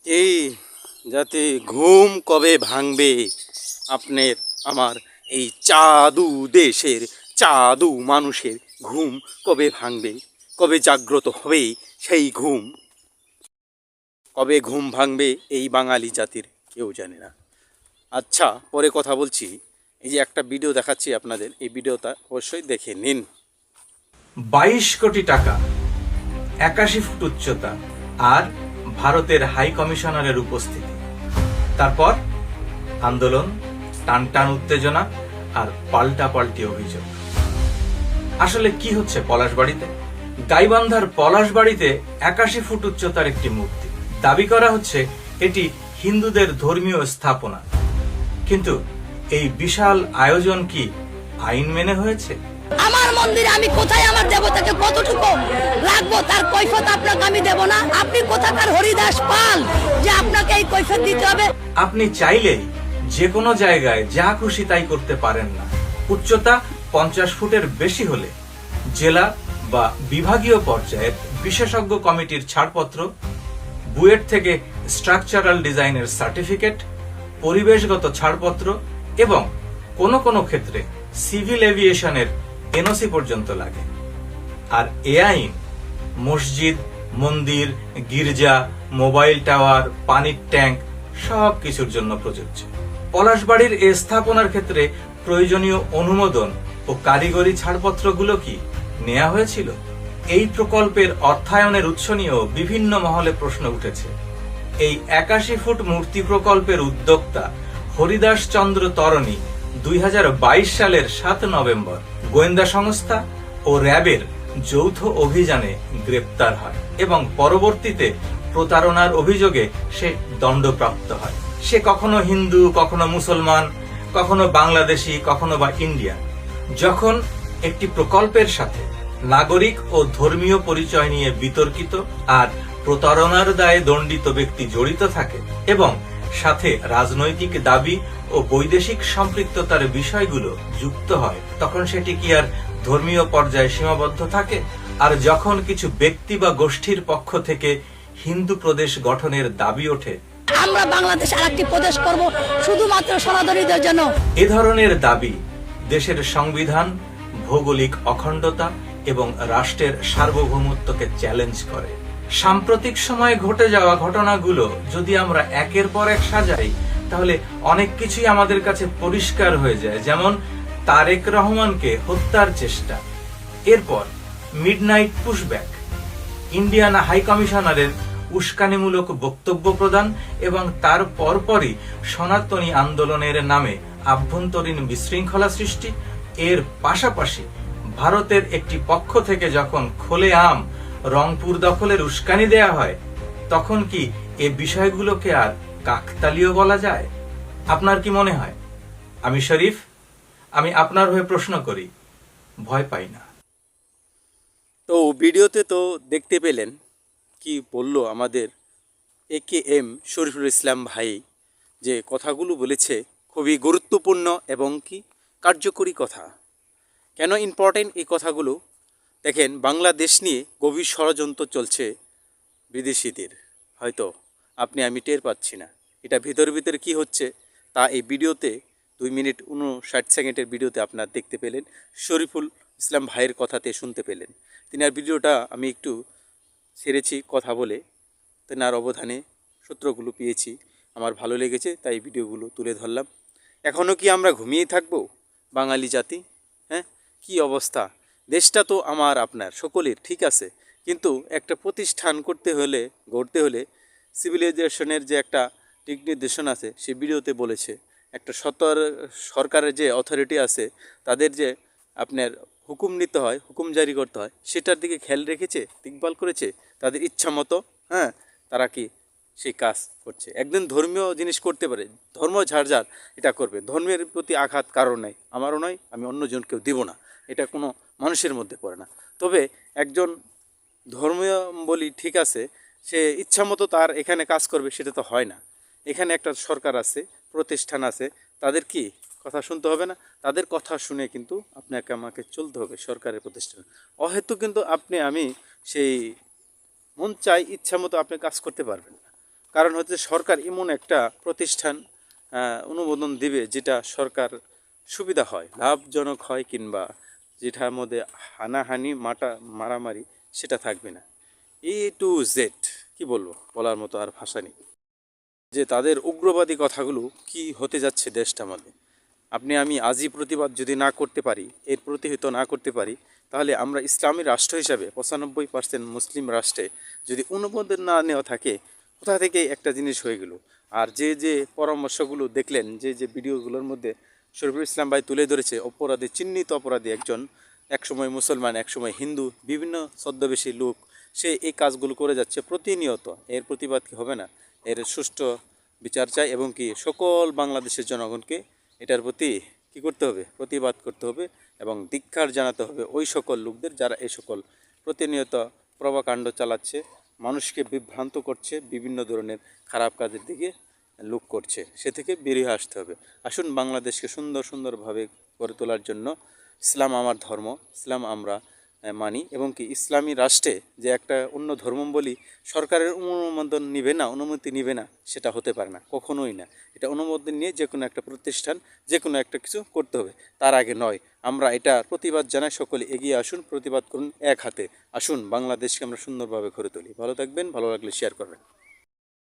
এই যাতে ঘুম কবে ভাঙবে আপনার আমার এই চাঁদু দেশের চাঁদু মানুষের ঘুম কবে ভাঙবে, কবে জাগ্রত হবে সেই ঘুম, কবে ঘুম ভাঙবে এই বাঙালি জাতির কেউ জানে না। আচ্ছা, পরে কথা বলছি। এই যে একটা ভিডিও দেখাচ্ছি আপনাদের, এই ভিডিওটা অবশ্যই দেখে নিন। 22 কোটি টাকা, 81 ফুট উচ্চতা আর ভারতের হাই কমিশনারের উপস্থিতি। তারপর আন্দোলন, টানটান উত্তেজনা আর পাল্টাপাল্টি অভিযোগ। আসলে কি হচ্ছে পলাশবাড়িতে? গাইবান্ধার পলাশবাড়িতে 81 ফুট উচ্চতার একটি মূর্তি। দাবি করা হচ্ছে এটি হিন্দুদের ধর্মীয় স্থাপনা। কিন্তু এই বিশাল আয়োজন কি আইন মেনে হয়েছে? আমার মন্দিরে আমি কোথায় আমার দেবতাকে কতটুকু রাখবো তার কৈফিয়ত আপনাকে আমি দেব না। আপনি কোথাকার হরিদাস পাল যে আপনাকে এই কৈফিয়ত দিতে হবে? আপনি চাইলেই যে কোনো জায়গায় যা খুশি তাই করতে পারেন না। উচ্চতা 50 ফুটের বেশি হলে জেলা বা বিভাগীয় পর্যায়ের বিশেষজ্ঞ কমিটির ছাড়পত্র, বুয়েট থেকে স্ট্রাকচারাল ডিজাইনের সার্টিফিকেট, পরিবেশগত ছাড়পত্র এবং কোনো কোনো ক্ষেত্রে সিভিল এভিয়েশনের এনওসি পর্যন্ত লাগে। আর এ আইন মসজিদ, মন্দির, গির্জা, মোবাইল টাওয়ার, পানির ট্যাঙ্ক সব কিছুর জন্য প্রযোজ্য। পলাশবাড়ির এ স্থাপনার ক্ষেত্রে প্রয়োজনীয় অনুমোদন ও কারিগরি ছাড়পত্রগুলো কি নেওয়া হয়েছিল? এই প্রকল্পের অর্থায়নের উৎস নিয়েও বিভিন্ন মহলে প্রশ্ন উঠেছে। এই 81 ফুট মূর্তি প্রকল্পের উদ্যোক্তা হরিদাস চন্দ্র তরণী 2022 সালের 7 নভেম্বর গোয়েন্দা সংস্থা ও র্যাবের যৌথ অভিযানে গ্রেপ্তার হয় এবং পরবর্তীতে প্রতারণার অভিযোগে সে দণ্ডপ্রাপ্ত হয়। সে কখনো হিন্দু, কখনো মুসলমান, কখনো বাংলাদেশি, কখনো বা ইন্ডিয়ান। যখন একটি প্রকল্পের সাথে নাগরিক ও ধর্মীয় পরিচয় নিয়ে বিতর্কিত আর প্রতারণার দায়ে দণ্ডিত ব্যক্তি জড়িত থাকে এবং সাথে রাজনৈতিক দাবি ও বৈদেশিক সম্পৃক্ততার বিষয়গুলো যুক্ত হয়, তখন সেটি কি আর ধর্মীয় পর্যায়ে সীমাবদ্ধ থাকে? আর যখন কিছু ব্যক্তি বা গোষ্ঠীর পক্ষ থেকে হিন্দু প্রদেশ গঠনের দাবি ওঠে, আমরা বাংলাদেশ আরেকটি প্রদেশ করব শুধুমাত্র সনাতনীদের জন্য, এ ধরনের দাবি দেশের সংবিধান, ভৌগোলিক অখণ্ডতা এবং রাষ্ট্রের সার্বভৌমত্বকে চ্যালেঞ্জ করে। সাম্প্রতিক সময়ে ঘটে যাওয়া ঘটনাগুলো যদি আমরা একের পর এক সাজাই, তাহলে অনেক কিছুই আমাদের কাছে পরিষ্কার হয়ে যায়। যেমন তারেক রহমানকে হত্যার চেষ্টা, এরপর মিডনাইট পুশব্যাক, ইন্ডিয়ান হাই কমিশনারের উস্কানিমূলক বক্তব্য প্রদান এবং তার পরপরই সনাতনী আন্দোলনের নামে আভ্যন্তরীণ বিশৃঙ্খলা সৃষ্টি। এর পাশাপাশি ভারতের একটি পক্ষ থেকে যখন খোলেআম রংপুর দখলের উস্কানি দেয়া হয়, তখন কি এ বিষয়গুলোকে আর কাকতালীয় বলা যায়? আপনার কি মনে হয়? আমি শরীফ, আমি আপনার হয়ে প্রশ্ন করি, ভয় পাই না। তো ভিডিওতে তো দেখতে পেলেন কি বলল আমাদের AKM শরীফুল ইসলাম ভাই, যে কথাগুলো বলেছে খুবই গুরুত্বপূর্ণ এবং কি কার্যকরী কথা। কেন ইম্পর্টেন্ট এই কথাগুলো? দেখেন, বাংলাদেশ নিয়ে গভীর ষড়যন্ত্র চলছে বিদেশিদের, হয়তো আমি টের পাচ্ছি না। এটা ভিতরে ভিতরে কী হচ্ছে তা এই ভিডিওতে 2 মিনিট 59 সেকেন্ডের ভিডিওতে আপনার দেখতে পেলেন, শরীফুল ইসলাম ভাইয়ের কথাতে শুনতে পেলেন। তিনার ভিডিওটা আমি একটু ছেড়েছি কথা বলে, তেনার অবদানে সূত্রগুলো পেয়েছি, আমার ভালো লেগেছে, তাই ভিডিওগুলো তুলে ধরলাম। এখনও কি আমরা ঘুমিয়ে থাকবো বাঙালি জাতি? হ্যাঁ, কি অবস্থা! দেশটা তো আমার আপনার সকলের, ঠিক আছে, কিন্তু একটা প্রতিষ্ঠান গড়তে হলে সিভিলাইজেশনের যে একটা দিক নির্দেশনা আছে, সে ভিডিওতে বলেছে একটা সরকারের যে অথরিটি আছে, তাদের যে আপনার হুকুম নিতে হয়, হুকুম জারি করতে হয়, সেটার দিকে খেয়াল রেখেছে, দেখভাল করেছে। তাদের ইচ্ছা মতো তারা কি সেই কাজ করছে। একদিন ধর্মীয় জিনিস করতে পারে, ধর্ম ঝাড় এটা করবে, ধর্মের প্রতি আঘাত কারণ নাই, আমারও নয়, আমি অন্যজনকেও দিব না, এটা কোনো মানুষের মধ্যে পড়ে না। তবে একজন ধর্মীয় বলি, ঠিক আছে, সে ইচ্ছা মতো তার এখানে কাজ করবে, সেটা তো হয় না। এখানে একটা সরকার আছে, প্রতিষ্ঠান আছে, তাদের কি কথা শুনতে হবে না? তাদের কথা শুনে কিন্তু আপনাকে আমাকে চলতে হবে সরকারের প্রতিষ্ঠান। অহেতু কিন্তু আমি সেই মন চাই ইচ্ছা মতো আপনি কাজ করতে পারবেন না। কারণ হচ্ছে সরকার এমন একটা প্রতিষ্ঠান অনুমোদন দিবে যেটা সরকার সুবিধা হয়, লাভজনক হয়, কিংবা যেটার মধ্যে হানাহানি মারামারি সেটা থাকবে না। A to Z কি বলবো, বলার মতো আর ভাষা নেই যে তাদের উগ্রবাদী কথাগুলো কি হতে যাচ্ছে দেশটা মধ্যে। আপনি আমি আজই প্রতিবাদ যদি না করতে পারি, এর প্রতিহত না করতে পারি, তাহলে আমরা ইসলামী রাষ্ট্র হিসাবে 95% মুসলিম রাষ্ট্রে যদি অনুমোদন না নেওয়া থাকে, কোথা থেকে একটা জিনিস হয়ে গেল। আর যে পরামর্শগুলো দেখলেন, যে ভিডিওগুলোর মধ্যে শরীফুল ইসলাম ভাই তুলে ধরেছে, অপরাধী, চিহ্নিত অপরাধী একজন, একসময় মুসলমান, একসময় হিন্দু, বিভিন্ন ছদ্মবেশী লোক, সে এই কাজগুলো করে যাচ্ছে প্রতিনিয়ত। এর প্রতিবাদ কি হবে না? এর সুষ্ঠু বিচার চাই, এবং কি সকল বাংলাদেশের জনগণকে এটার প্রতি কী করতে হবে? প্রতিবাদ করতে হবে এবং ধিক্কার জানাতে হবে ওই সকল লোকদের যারা এই সকল প্রতিনিয়ত প্রভাকাণ্ড চালাচ্ছে, মানুষকে বিভ্রান্ত করছে, বিভিন্ন ধরনের খারাপ কাজের দিকে লুক করছে, সে থেকে বেরিয়ে আসতে হবে। আসুন বাংলাদেশকে সুন্দরভাবে গড়ে তোলার জন্য, ইসলাম আমার ধর্ম, ইসলাম আমরা মানি, এবং কি ইসলামী রাষ্ট্রে যে একটা অন্য ধর্ম বলি সরকারের অনুমোদন নিবে না, অনুমতি নিবে না, সেটা হতে পারে না, কখনোই না। এটা অনুমোদন নিয়ে যে কোনো একটা প্রতিষ্ঠান, যে কোনো একটা কিছু করতে হবে, তার আগে নয়। আমরা এটা প্রতিবাদ জানাই, সকলে এগিয়ে আসুন, প্রতিবাদ করুন এক হাতে। আসুন বাংলাদেশকে আমরা সুন্দরভাবে গড়ে তুলি। ভালো থাকবেন, ভালো লাগলে শেয়ার করবেন।